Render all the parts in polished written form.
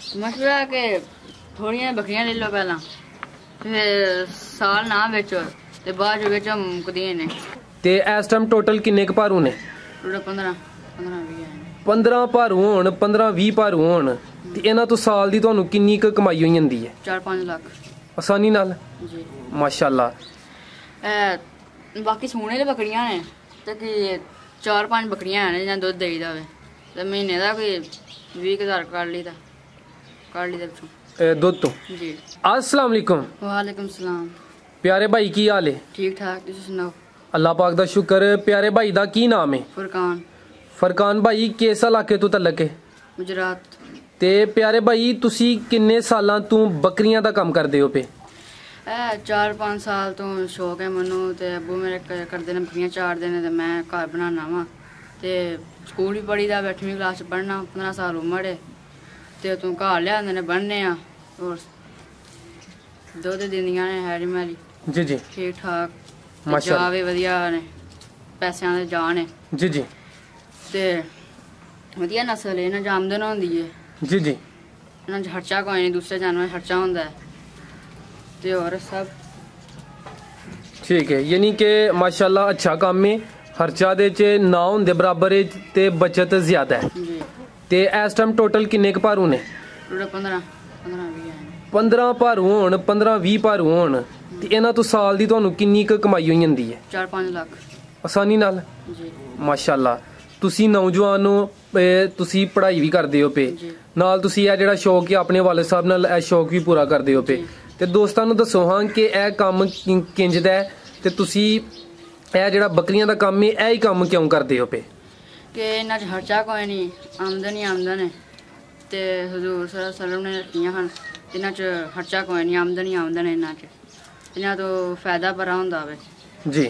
मशवरा के थोड़ियां बकरियां ले लो पहला फिर साल ना बेचो ते बाद जो बेचो मुकदियां ने ते इस टाइम टोटल किन्ने क भारू ने? टोटल 15 20 15 भारू होण 15 20 भारू होण ते इन्हां तो साल दी तुहानू किन्नी क कमाई होई जंदी है? 4-5 लाख आसानी नाल जी माशाअल्लाह। बाकी सोने दी बकरियां ने ते कि 4-5 बकरियां ने जिन्ना दुध देईदा होवे ते महीने दा कोई 20,000 कर लीदा दुध तो जी। अस्सलाम वालेकुम। वालेकुम सलाम। प्यारे भाई की हाल है? ठीक ठाक तुसीं सुनाओ? अल्लाह पाक दा शुक्र। प्यारे भाई दा की नाम है? फुरकान। फरकान भाई किस इलाके तो तलक है? गुजरात। ते प्यारे भाई तुसी किन्ने सालां तू बकरियां दा काम करदे हो पे? 4-5 साल तो शौक है मैनू ते अब्बू मेरे करदे ने बकरियां चारदे ने ते मैं घर बनाना वा ते स्कूल भी पढ़ी दा 8वीं क्लास च पढ़ना 15 साल उम्र है ते तू घर लिआंदे ने बनने आ और दुध दिंदियां ने हैरी मैली जी जी ठीक ठाक माशाअल्लाह जावे वधिया ने पैसिਆਂ ਦੇ ਜਾਣ है जी जी ते वधिया नस्ल है इन्हां च आमदन होंदी है जी जी इन्हां च खर्चा कोई नहीं दूसरे जानवर खर्चा होंदा है ते और सब ठीक है यानी कि माशाअल्लाह अच्छा काम है खर्चा दे च ना होंदे बराबर है ते बचत ज्यादा है जी। ते इस टाइम टोटल किन्ने क भारू ने? टोटल 15 20 15 भारू होण 15 20 भारू होण ते इन्हां तो साल दी तुहानू किन्नी क कमाई होई जंदी है? 4-5 लाख आसानी नाल जी माशाअल्लाह। तुसी नौजवान हो तुसी पढ़ाई भी करदे हो पे नाल तुसी ਇਹ ਜਿਹੜਾ ਸ਼ੌਕ ਹੈ ਆਪਣੇ ਵਾਲਿਦ ਸਾਹਿਬ ਨਾਲ ਇਹ ਸ਼ੌਕ ਵੀ ਪੂਰਾ ਕਰਦੇ ਹੋ पे ਤੇ ਦੋਸਤਾਂ ਨੂੰ ਦੱਸੋ ਹਾਂ ਕਿ ਇਹ ਕੰਮ ਕਿੰਜ ਦਾ ਹੈ ਤੇ ਤੁਸੀਂ ਇਹ ਜਿਹੜਾ ਬੱਕਰੀਆਂ ਦਾ ਕੰਮ ਹੈ ਇਹ ਹੀ ਕੰਮ ਕਿਉਂ ਕਰਦੇ ਹੋ पे? कि इन्हां च खर्चा कोई नहीं आमदन ही आमदन है ते हजूर सल्लल्लाहु अलैहि वसल्लम ने रखियां हन इन्हां च खर्चा कोई नहीं आमदन ही आमदन है इन्हां च इन्हां तो फायदा बड़ा हुंदा वे जी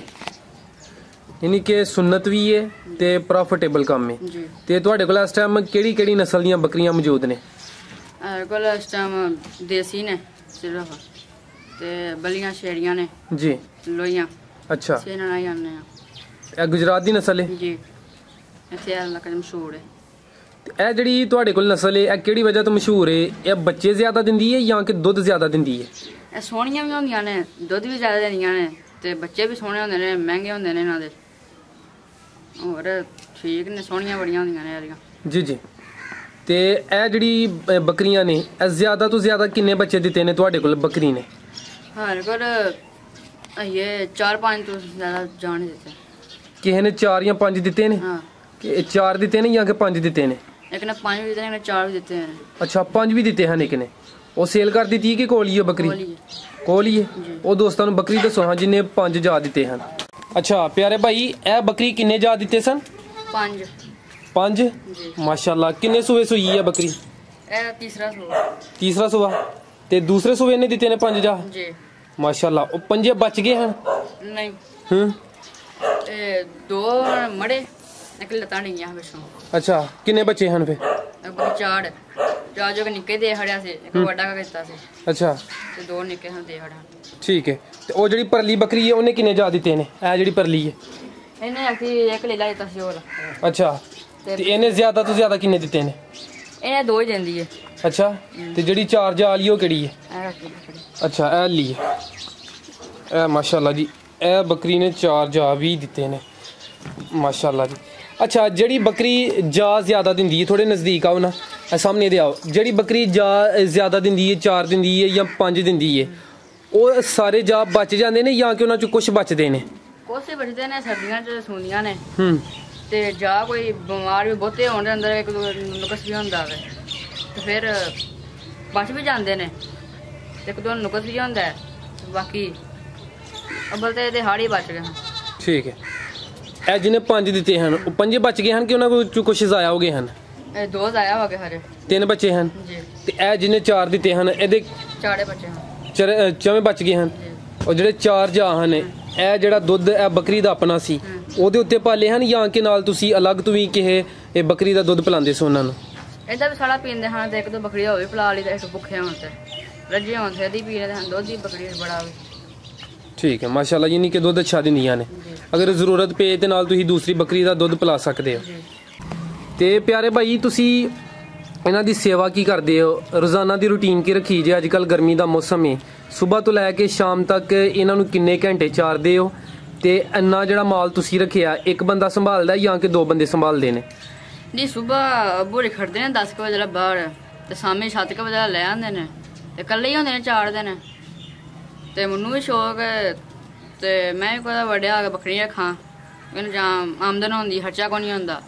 यानी कि सुन्नत भी है ते प्रॉफिटेबल काम है जी। ते ਤੁਹਾਡੇ ਕੋਲ ਇਸ ਟਾਈਮ ਕਿਹੜੀ ਨਸਲ ਦੀਆਂ ਬੱਕਰੀਆਂ ਮੌਜੂਦ ਨੇ? कोल इस टाइम देसी ने सिर्फ ते बलियां शेड़ियां ने जी लोइयां अच्छा सेना नहीं आने हैं ਇਹ ਗੁਜਰਾਤ ਦੀ ਨਸਲ ਹੈ जी इत्थे इलाके च मशहूर है ਇਹ ਜਿਹੜੀ ਤੁਹਾਡੇ ਕੋਲ ਨਸਲ ਹੈ ਇਹ ਕਿਹੜੀ ਵਜ੍ਹਾ ਤੋਂ ਮਸ਼ਹੂਰ ਹੈ? ਇਹ ਬੱਚੇ ਜ਼ਿਆਦਾ ਦਿੰਦੀ ਹੈ ਜਾਂ ਕਿ ਦੁੱਧ ਜ਼ਿਆਦਾ ਦਿੰਦੀ ਹੈ? ਇਹ ਸੋਹਣੀਆਂ ਵੀ ਹੁੰਦੀਆਂ ਨੇ ਦੁੱਧ ਵੀ ਜ਼ਿਆਦਾ ਦਿੰਦੀਆਂ ਨੇ ਤੇ ਬੱਚੇ ਵੀ ਸੋਹਣੇ ਹੁੰਦੇ ਨੇ ਮਹਿੰਗੇ ਹੁੰਦੇ ਨੇ ਇਹਨਾਂ ਦੇ ਹੋਰ ਠੀਕ ਨੇ ਸੋਹਣੀਆਂ ਬੜੀਆਂ ਹੁੰਦੀਆਂ ਨੇ ਇਹਦੀਆਂ ਜੀ ਜੀ। ਤੇ ਇਹ ਜਿਹੜੀ ਬੱਕਰੀਆਂ ਨੇ ਇਹ ਜ਼ਿਆਦਾ ਤੋਂ ਜ਼ਿਆਦਾ ਕਿੰਨੇ ਬੱਚੇ ਦਿੱਤੇ ਨੇ ਤੁਹਾਡੇ ਕੋਲ ਬੱਕਰੀ ਨੇ? हमारे को ये 4-5 तो ज्यादा जान देते ਕਿਸੇ ਨੇ 4 ਜਾਂ 5 ਦਿੱਤੇ ਨੇ? हाँ ਕਿ 4 ਦਿੱਤੇ ਨੇ ਜਾਂ ਕਿ 5 ਦਿੱਤੇ ਨੇ? एक ने 5 भी देते हैं एक ने 4 भी देते हैं ਅੱਛਾ 5 ਵੀ ਦਿੱਤੇ ਹਨ ਇੱਕ ਨੇ ਉਹ ਸੇਲ ਕਰ ਦਿੱਤੀ ਕਿ ਕੋਲ ਹੀ ਹੈ ਬੱਕਰੀ? कोहली है। ਕੋਲ ਹੀ ਹੈ ਉਹ ਦੋਸਤਾਂ ਨੂੰ ਬੱਕਰੀ ਦੱਸੋ ਹਾਂ ਜਿੰਨੇ 5 ਜਾ ਦਿੱਤੇ ਹਨ। ਅੱਛਾ ਪਿਆਰੇ ਭਾਈ ਇਹ ਬੱਕਰੀ ਕਿੰਨੇ ਜਾ ਦਿੱਤੇ ਸਨ? 5 5 जी। ਮਾਸ਼ਾਅੱਲਾ। ਕਿੰਨੇ ਸੂਏ ਸੂਈ ਹੈ ਬੱਕਰੀ? तीसरा सो ਤੀਸਰਾ ਸੂਆ ਤੇ ਦੂਸਰੇ ਸੂਏ ਨੇ ਦਿੱਤੇ ਨੇ 5 ਜਾ जी ਮਾਸ਼ਾਅੱਲਾ। ਉਹ ਪੰਜੇ ਬਚ ਗਏ ਹਨ? नहीं ਹੂੰ 2 मड़े एक लता नहीं है बिचों ਅੱਛਾ ਕਿੰਨੇ ਬੱਚੇ ਹਨ ਫੇ? चार जो निक्के दे खड़िया से एक बड़ा का किता से ਅੱਛਾ ते 2 निक्के हम दे खड़ा ਠੀਕ ਹੈ। ਤੇ ਉਹ ਜਿਹੜੀ ਪਰਲੀ ਬੱਕਰੀ ਹੈ ਉਹਨੇ ਕਿੰਨੇ ਜਾ ਦਿੱਤੇ ਨੇ? ਇਹ ਜਿਹੜੀ ਪਰਲੀ ਹੈ इन्हें आखी एक ले ला देता सी और ਅੱਛਾ ਤੇ ਇਹਨੇ ਜ਼ਿਆਦਾ ਤੋਂ ਜ਼ਿਆਦਾ ਕਿੰਨੇ ਦਿੱਤੇ ਨੇ? इन्हें 2 ही देंदी है ਅੱਛਾ ਤੇ ਜਿਹੜੀ 4 ਜਾ ਵਾਲੀ ਉਹ ਕਿਹੜੀ ਹੈ? ऐ रखी खड़ी ਅੱਛਾ ਇਹ ਲਈ ਇਹ ਮਾਸ਼ਾਅੱਲਾ ਜੀ ਇਹ ਬੱਕਰੀ ਨੇ 4 ਜਾ ਵੀ ਦਿੱਤੇ ਨੇ ਮਾਸ਼ਾਅੱਲਾ ਜੀ। ਅੱਛਾ ਜਿਹੜੀ ਬੱਕਰੀ ਜਾ ਜ਼ਿਆਦਾ ਦਿੰਦੀ ਹੈ ਥੋੜੇ ਨਜ਼ਦੀਕ ਆਓ ਨਾ ਇਹ ਸਾਹਮਣੇ ਦੇ ਆਓ ਜਿਹੜੀ ਬੱਕਰੀ ਜਾ ਜ਼ਿਆਦਾ ਦਿੰਦੀ ਹੈ 4 ਦਿੰਦੀ ਹੈ ਜਾਂ 5 ਦਿੰਦੀ ਹੈ ਉਹ ਸਾਰੇ ਜਾ ਬਚ ਜਾਂਦੇ ਨੇ ਜਾਂ ਕਿ ਉਹਨਾਂ ਚੋਂ ਕੁਝ ਬਚਦੇ ਨੇ? कोसे बचते ने सर्दियां च सुंदियां ने ਹੂੰ ते जा कोई बीमार भी बहुते होने अंदर एक नुकस भी होंदा है ते फिर बच भी जाते ने एक दो नुकस भी होंदा है बाकी अब्बल ते हाड़ी बच गए ਠੀਕ ਹੈ। ਇਹ ਜਿਹਨੇ 5 ਦਿੱਤੇ ਹਨ ਉਹ ਪੰਜੇ ਬਚ ਗਏ ਹਨ ਕਿ ਉਹਨਾਂ ਕੋਲ ਕੁਝ ਜ਼ਾਇਆ ਹੋ ਗਏ ਹਨ? 2 आया हो गए हरे 3 ਬੱਚੇ ਹਨ जी ਤੇ ਇਹ ਜਿਹਨੇ 4 ਦਿੱਤੇ ਹਨ ਇਹਦੇ 4 बच्चे हैं ਚਵੇਂ ਬਚ ਗਏ ਹਨ। ਉਹ ਜਿਹੜੇ 4 ਜਾ ਹਨ ਇਹ ਜਿਹੜਾ ਦੁੱਧ ਇਹ ਬੱਕਰੀ ਦਾ ਆਪਣਾ ਸੀ ਉਹਦੇ ਉੱਤੇ ਪਾਲੇ ਹਨ ਜਾਂ ਕਿ ਨਾਲ ਤੁਸੀਂ ਅਲੱਗ ਤੋਂ ਵੀ ਕਿਸੇ ਇਹ ਬੱਕਰੀ ਦਾ ਦੁੱਧ ਪਿਲਾਉਂਦੇ ਸੋ ਉਹਨਾਂ ਨੂੰ? ਇਹਦਾ ਵੀ ਸਾਲਾ ਪੀਂਦੇ ਹਨ ਤੇ ਇੱਕ ਦੋ ਬੱਕਰੀ ਹੋਵੇ ਪਿਲਾ ਲਈ ਤੇ ਇੱਕ ਭੁੱਖੇ ਹੋਣ ਤੇ ਰੱਜੇ ਹੋਣ ਤੇ ਇਹਦੀ ਪੀ ਲੈਂਦੇ ਹਨ ਦੁੱਧ ਦੀ ਬੱਕਰੀ ਬੜਾ ਹੋਵੇ ठीक है माशाल्लाह यानी कि दुध अच्छा दिंदियां ने अगर जरूरत पे ते नाल तुसी दूसरी बकरी दा दुध पिला सकदे हो। ते प्यारे भाई तुसी ਇਹਨਾਂ ਦੀ ਸੇਵਾ ਕੀ ਕਰਦੇ ਹੋ? ਰੋਜ਼ਾਨਾ ਦੀ ਰੂਟੀਨ ਕੀ ਰੱਖੀ ਜੇ? ਅੱਜ ਕੱਲ ਗਰਮੀ ਦਾ ਮੌਸਮ ਹੈ, ਸਵੇਰ ਤੋਂ ਲੈ ਕੇ ਸ਼ਾਮ ਤੱਕ ਇਹਨਾਂ ਨੂੰ ਕਿੰਨੇ ਘੰਟੇ ਚਾਰਦੇ ਹੋ? ਤੇ ਇੰਨਾ ਜਿਹੜਾ ਮਾਲ ਤੁਸੀਂ ਰੱਖਿਆ ਇੱਕ ਬੰਦਾ ਸੰਭਾਲਦਾ ਜਾਂ ਕਿ 2 ਬੰਦੇ ਸੰਭਾਲਦੇ ਨੇ? ਜੀ ਸਵੇਰ ਬੂਰੇ ਖੜਦੇ ਨੇ 10 ਵਜੇ ਬਾਹਰ, ਤੇ ਸ਼ਾਮੀ 7 ਵਜੇ ਲੈ ਆਉਂਦੇ ਨੇ, ਤੇ ਇਕੱਲੇ ਹੀ ਹੁੰਦੇ ਨੇ, ਚਾੜਦੇ ਨੇ। ਤੇ ਮੈਨੂੰ ਵੀ ਸ਼ੌਕ ਹੈ, ਤੇ ਮੈਂ ਵੀ ਕੋਈ ਵੱਡਿਆ ਕੇ ਬੱਕਰੀ ਰੱਖਾਂ, ਮੈਨੂੰ ਜਾਂ ਆਮਦਨ ਹੁੰਦੀ, ਖਰਚਾ ਕੋਈ ਨਹੀਂ ਹੁੰਦਾ।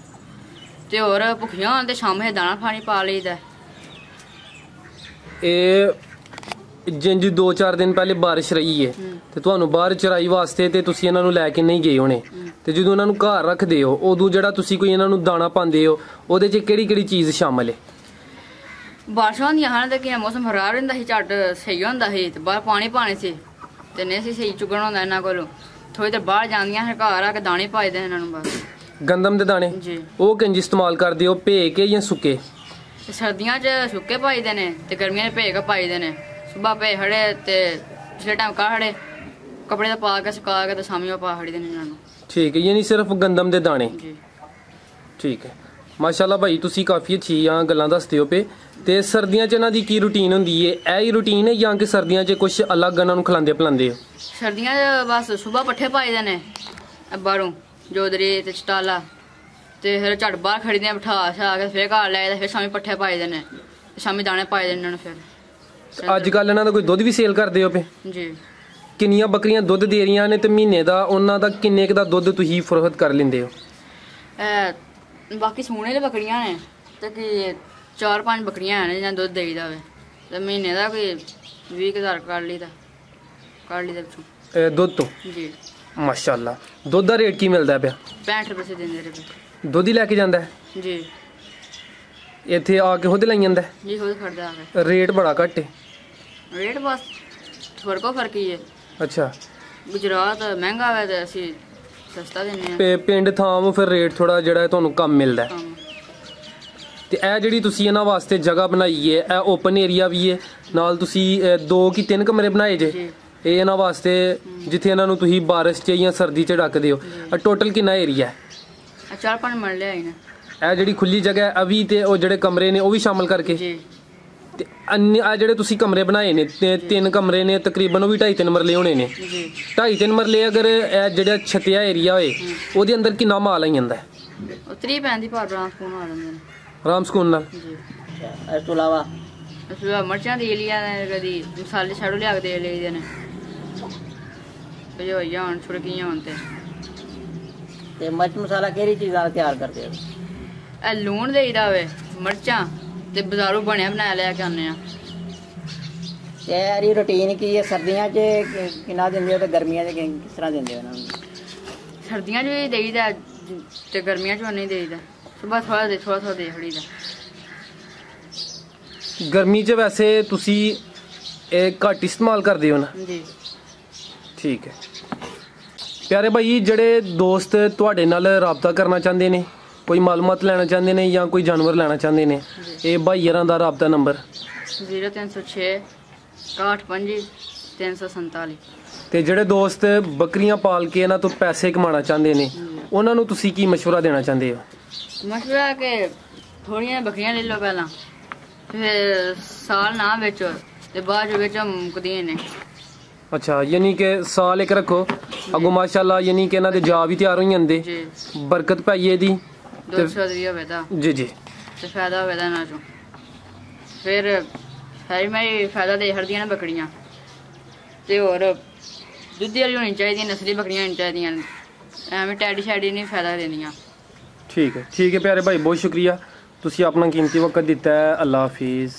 ਤੇ ਹੋਰ ਭੁੱਖੀਆਂ ਹੋਣ ਤੇ ਸ਼ਾਮੇ ਦਾਣਾ ਪਾਣੀ ਪਾ ਲਈਦਾ। ਇਹ ਜਿੰਜ 2-4 ਦਿਨ ਪਹਿਲੇ ਬਾਰਿਸ਼ ਰਹੀ ਹੈ ਤੇ ਤੁਹਾਨੂੰ ਬਾਹਰ ਚਰਾਈ ਵਾਸਤੇ ਤੇ ਤੁਸੀਂ ਇਹਨਾਂ ਨੂੰ ਲੈ ਕੇ ਨਹੀਂ ਗਏ ਹੋਣੇ, ਤੇ ਜਦੋਂ ਇਹਨਾਂ ਨੂੰ ਘਰ ਰੱਖਦੇ ਹੋ ਉਦੋਂ ਜਿਹੜਾ ਤੁਸੀਂ ਕੋਈ ਇਹਨਾਂ ਨੂੰ ਦਾਣਾ ਪਾਉਂਦੇ ਹੋ ਉਹਦੇ 'ਚ ਕਿਹੜੀ ਚੀਜ਼ ਸ਼ਾਮਲ ਹੈ? ਬਾਰਿਸ਼ਾਂ ਹੁੰਦੀਆਂ ਹਨ ਤੇ ਕਿ ਮੌਸਮ ਖਰਾਬ ਰਹਿੰਦਾ ਸੀ, ਝੱਟ ਸਹੀ ਹੁੰਦਾ ਸੀ, ਤੇ ਬਾਹਰ ਪਾਣੀ ਪਾਣੇ ਸੀ, ਤੇ ਨਹੀਂ ਸੀ ਸਹੀ ਚੁਗਣ ਹੁੰਦਾ ਇਹਨਾਂ ਕੋਲੋਂ। ਥੋੜੀ ਦੇਰ ਬਾਹਰ ਜਾਂਦੀਆਂ ਫਿਰ ਘਰ ਆ ਕੇ ਦਾਣੇ ਪਾਈਦੇ ਇਹਨਾਂ ਨੂੰ ਬਸ। ਗੰਦਮ ਦੇ ਦਾਣੇ ਜੀ ਉਹ ਕਿੰਜ ਇਸਤੇਮਾਲ ਕਰਦੇ ਹੋ, ਭੇ ਕੇ ਜਾਂ ਸੁੱਕੇ? ਤੇ ਸਰਦੀਆਂ 'ਚ ਸੁੱਕੇ ਪਾਈਦੇ ਨੇ, ਤੇ ਗਰਮੀਆਂ 'ਚ ਭੇ ਕੇ ਪਾਈਦੇ ਨੇ। ਸੁਬਹ ਭੇ ਖੜੇ ਤੇ ਪਿਛਲੇ ਟਾਈਮ ਕਾ ਖੜੇ, ਕੱਪੜੇ ਦਾ ਪਾ ਕੇ ਸੁਕਾ ਕੇ ਤੇ ਸ਼ਾਮੀ ਉਹ ਪਾ ਖੜੀ ਦੇ ਨੇ ਇਹਨਾਂ ਨੂੰ। ਠੀਕ ਹੈ, ਯਾਨੀ ਸਿਰਫ ਗੰਦਮ ਦੇ ਦਾਣੇ। ਜੀ ਠੀਕ ਹੈ, ਮਾਸ਼ਾਅੱਲਾ ਭਾਈ, ਤੁਸੀਂ ਕਾਫੀ ਅੱਛੀਆਂ ਗੱਲਾਂ ਦੱਸਦੇ ਹੋ ਪਏ। ਤੇ ਸਰਦੀਆਂ 'ਚ ਇਹਨਾਂ ਦੀ ਕੀ ਰੂਟੀਨ ਹੁੰਦੀ ਹੈ? ਇਹ ਹੀ ਰੂਟੀਨ ਹੈ ਜਾਂ ਕਿ ਸਰਦੀਆਂ 'ਚ ਕੁਝ ਅਲੱਗ ਇਹਨਾਂ ਨੂੰ ਖਿਲਾਉਂਦੇ ਪਿਲਾਉਂਦੇ ਹੋ? ਸਰਦੀਆਂ 'ਚ ਬਸ ਸੁਬਹ ਪੱਠੇ ਪਾਈਦੇ ਨੇ ਬਾਹਰੋਂ, ਜੋਦਰੀ ਤੇ ਚਟਾਲਾ, ਤੇ ਫਿਰ ਝੱਟ ਬਾਹਰ ਖੜੀਦੇ ਨੇ, ਬਿਠਾ ਛਾ ਕੇ ਫਿਰ ਘਰ ਲੈ ਜਾਂਦੇ, ਫਿਰ ਸ਼ਾਮੀ ਪੱਠੇ ਪਾਈਦੇ ਨੇ, ਤੇ ਸ਼ਾਮੀ ਦਾਣੇ ਪਾਈਦੇ ਨੇ ਇਹਨਾਂ ਨੂੰ। ਫਿਰ ਅੱਜ ਕੱਲ ਇਹਨਾਂ ਦਾ ਕੋਈ ਦੁੱਧ ਵੀ ਸੇਲ ਕਰਦੇ ਹੋ ਪਏ? ਜੀ ਕਿੰਨੀਆਂ ਬੱਕਰੀਆਂ ਦੁੱਧ ਦੇ ਰਹੀਆਂ ਨੇ ਤੇ ਮਹੀਨੇ ਦਾ ਉਹਨਾਂ ਦਾ ਕਿੰਨੇ ਕੁ ਦਾ ਦੁੱਧ ਤੁਸੀਂ ਫਰੋਖਤ ਕਰ ਲੈਂਦੇ ਹੋ? ਬਾਕੀ ਸੋਹਣੇ ਵਾਲੀ ਬੱਕਰੀਆਂ ਨੇ, ਤੇ ਕਿ 4-5 ਬੱਕਰੀਆਂ ਨੇ ਜਿਹਨਾਂ ਦੁੱਧ ਦੇਈਦਾ ਹੋਵੇ, ਤੇ ਮਹੀਨੇ ਦਾ ਕੋਈ 20,000 ਕੱਢ ਲਈਦਾ ਵਿੱਚੋਂ ਦੁੱਧ ਤੋਂ। ਜੀ ਮਾਸ਼ਾਅੱਲਾ, ਦੁੱਧ ਦਾ ਰੇਟ ਕੀ ਮਿਲਦਾ ਪਿਆ? 65 ਰੁਪਏ ਦਿੰਦੇ ਰਹੇ। ਦੁੱਧ ਹੀ ਲੈ ਕੇ ਜਾਂਦਾ ਹੈ? ਜੀ ਇੱਥੇ ਆ ਕੇ ਖੁਦ ਲਈ ਜਾਂਦਾ ਹੈ? ਜੀ ਖੁਦ ਖੜਦਾ ਆ ਕੇ। ਰੇਟ ਬੜਾ ਘੱਟ ਹੈ? ਰੇਟ ਬਸ ਫਰਕ ਹੀ ਹੈ। ਅੱਛਾ, ਗੁਜਰਾਤ ਮਹਿੰਗਾ ਹੈ ਤੇ ਅਸੀਂ ਸਸਤਾ ਦਿੰਦੇ ਤੇ ਪਿੰਡ ਥਾਂ ਫਿਰ ਰੇਟ ਥੋੜਾ ਜਿਹੜਾ ਤੁਹਾਨੂੰ ਕਮ ਮਿਲਦਾ ਹੈ। ਹਾਂ। ਤੇ ਇਹ ਜਿਹੜੀ ਤੁਸੀਂ ਇਹਨਾਂ ਵਾਸਤੇ ਜਗ੍ਹਾ ਬਣਾਈ ਹੈ, ਇਹ ਓਪਨ ਏਰੀਆ ਵੀ ਹੈ ਨਾਲ? ਤੁਸੀਂ 2 ਕਿ 3 ਕਮਰੇ ਬਣਾਏ ਜੇ ਜੀ ਇਹ ਇਹਨਾਂ ਵਾਸਤੇ, ਜਿੱਥੇ ਇਹਨਾਂ ਨੂੰ ਤੁਸੀਂ ਬਾਰਿਸ਼ 'ਚ ਜਾਂ ਸਰਦੀ 'ਚ ਰੱਖਦੇ ਹੋ? ਟੋਟਲ ਕਿੰਨਾ ਏਰੀਆ ਹੈ? 4-5 ਮਰਲੇ ਆਈ ਨੇ। ਇਹ ਜਿਹੜੀ ਖੁੱਲੀ ਜਗ੍ਹਾ ਹੈ ਅਵੀ ਤੇ ਉਹ ਜਿਹੜੇ ਕਮਰੇ ਨੇ ਉਹ ਵੀ ਸ਼ਾਮਲ ਕਰਕੇ? ਜੀ ਤੇ ਆ ਜਿਹੜੇ ਤੁਸੀਂ ਕਮਰੇ ਬਣਾਏ ਨੇ, 3 ਕਮਰੇ ਨੇ ਤਕਰੀਬਨ, ਉਹ ਵੀ 2.5-3 ਮਰਲੇ ਹੋਣੇ ਨੇ? ਜੀ 2.5-3 ਮਰਲੇ ਅਗਰ ਇਹ ਜਿਹੜਾ ਛਤਿਆ ਏਰੀਆ ਹੋਏ ਉਹਦੇ ਅੰਦਰ ਕਿੰਨਾ ਮਾਲ ਆਈ ਜਾਂਦਾ ਹੈ? ਉਹ 30 ਪੈਂਦੀ ਭਾਰ ਬਰਾਂਸ ਕੋਨ ਆ ਜਾਂਦੇ ਨੇ ਆਰਾਮ ਸਕੂਨ ਨਾਲ? ਜੀ। ਇਸ ਤੋਂ ਇਲਾਵਾ ਮਿਰਚਾਂ ਦੇ ਲਿਆ ਨੇ, ਕਦੀ ਮਸਾਲੇ ਛੜੋ ਲਿਆ ਕੇ ਦੇ ਲਈਦੇ ਨੇ, ਭਜੋਈਆਂ ਹੋਣ, ਛੁੜਕੀਆਂ ਹੋਣ। ਤੇ ਮਿਰਚ ਮਸਾਲਾ ਕਿਹੜੀ ਚੀਜ਼ਾਂ ਦਾ ਤਿਆਰ ਕਰਦੇ ਹੋ? ਇਹ ਲੂਣ ਦੇਈਦਾ ਹੋਵੇ, ਮਿਰਚਾਂ ਤੇ ਬਾਜ਼ਾਰੋਂ ਬਣਿਆ ਬਣਾਇਆ ਲੈ ਕੇ ਆਉਂਦੇ ਆ। ਤੇ ਇਹਦੀ ਰੁਟੀਨ ਕੀ ਹੈ? ਸਰਦੀਆਂ 'ਚ ਕਿੰਨਾ ਦਿੰਦੇ ਹੋ ਤੇ ਗਰਮੀਆਂ 'ਚ ਕਿਸ ਤਰ੍ਹਾਂ ਦਿੰਦੇ ਹੋ ਇਹਨਾਂ ਨੂੰ? ਸਰਦੀਆਂ 'ਚ ਵੀ ਦੇਈਦਾ ਤੇ ਗਰਮੀਆਂ 'ਚ ਨਹੀਂ ਦੇਈਦਾ। ਸੁਬਹ ਥੋੜਾ ਦੇ ਖੜੀਦਾ। ਗਰਮੀ 'ਚ ਵੈਸੇ ਤੁਸੀਂ ਇਹ ਘੱਟ ਇਸਤੇਮਾਲ ਕਰਦੇ ਹੋ ਨਾ? ਜੀ ਠੀਕ ਹੈ ਪਿਆਰੇ ਭਾਈ, ਜਿਹੜੇ ਦੋਸਤ ਤੁਹਾਡੇ ਨਾਲ ਰਾਬਤਾ ਕਰਨਾ ਚਾਹੁੰਦੇ ਨੇ, ਕੋਈ ਮਾਲੂਮਾਤ ਲੈਣਾ ਚਾਹੁੰਦੇ ਨੇ ਜਾਂ ਕੋਈ ਜਾਨਵਰ ਲੈਣਾ ਚਾਹੁੰਦੇ ਨੇ, ਇਹ ਭਾਈਆਂ ਦਾ ਰਾਬਤਾ ਨੰਬਰ? 0306 65 347। ਤੇ ਜਿਹੜੇ ਦੋਸਤ ਬੱਕਰੀਆਂ ਪਾਲ ਕੇ ਇਹਨਾਂ ਤੋਂ ਪੈਸੇ ਕਮਾਉਣਾ ਚਾਹੁੰਦੇ ਨੇ ਉਹਨਾਂ ਨੂੰ ਤੁਸੀਂ ਕੀ ਮਸ਼ਵਰਾ ਦੇਣਾ ਚਾਹੁੰਦੇ ਹੋ? ਮਸ਼ਵਰਾ ਕਿ ਥੋੜੀਆਂ ਬੱਕਰੀਆਂ ਲੈ ਲਓ ਪਹਿਲਾਂ, ਫਿਰ ਸਾਲ ਨਾ ਵੇਚੋ ਤੇ ਬਾਅਦ ਵਿੱਚ ਮੁੱਕਦੀਆਂ ਨੇ। ਅੱਛਾ, ਯਾਨੀ ਕਿ ਸਾਲ ਇੱਕ ਰੱਖੋ, ਅੱਗੋਂ ਮਾਸ਼ਾਅੱਲਾ ਯਾਨੀ ਕਿ ਇਹਨਾਂ ਦੇ ਜਾ ਵੀ ਤਿਆਰ ਹੋ ਜਾਂਦੇ, ਜੀ ਬਰਕਤ ਪਾਈਏ ਦੀ। 200 ਦੀ ਹੋਵੇ ਤਾਂ ਜੀ ਜੀ ਤੇ ਫਾਇਦਾ ਹੋਵੇ ਤਾਂ ਇਹਨਾਂ ਚੋਂ। ਫਿਰ ਮੇਰੀ ਫਾਇਦਾ ਦੇ ਹੜਦੀਆਂ ਨੇ ਬੱਕਰੀਆਂ, ਤੇ ਹੋਰ ਦੁੱਧੀ ਵਾਲੀ ਹੋਣੀ ਚਾਹੀਦੀਆਂ, ਨਸਲੀ ਬੱਕਰੀਆਂ ਹੋਣੀ ਚਾਹੀਦੀਆਂ, ਐਵੇਂ ਟੈਡੀ ਸ਼ੈਡੀ ਨਹੀਂ ਫਾਇਦਾ ਦੇਣੀਆਂ। ਠੀਕ ਹੈ ਪਿਆਰੇ ਭਾਈ, ਬਹੁਤ ਸ਼ੁਕਰੀਆ, ਤੁਸੀਂ ਆਪਣਾ ਕੀਮਤੀ ਵਕਤ ਦਿੱਤਾ ਹੈ। ਅੱਲਾ ਹਾਫਿਜ਼।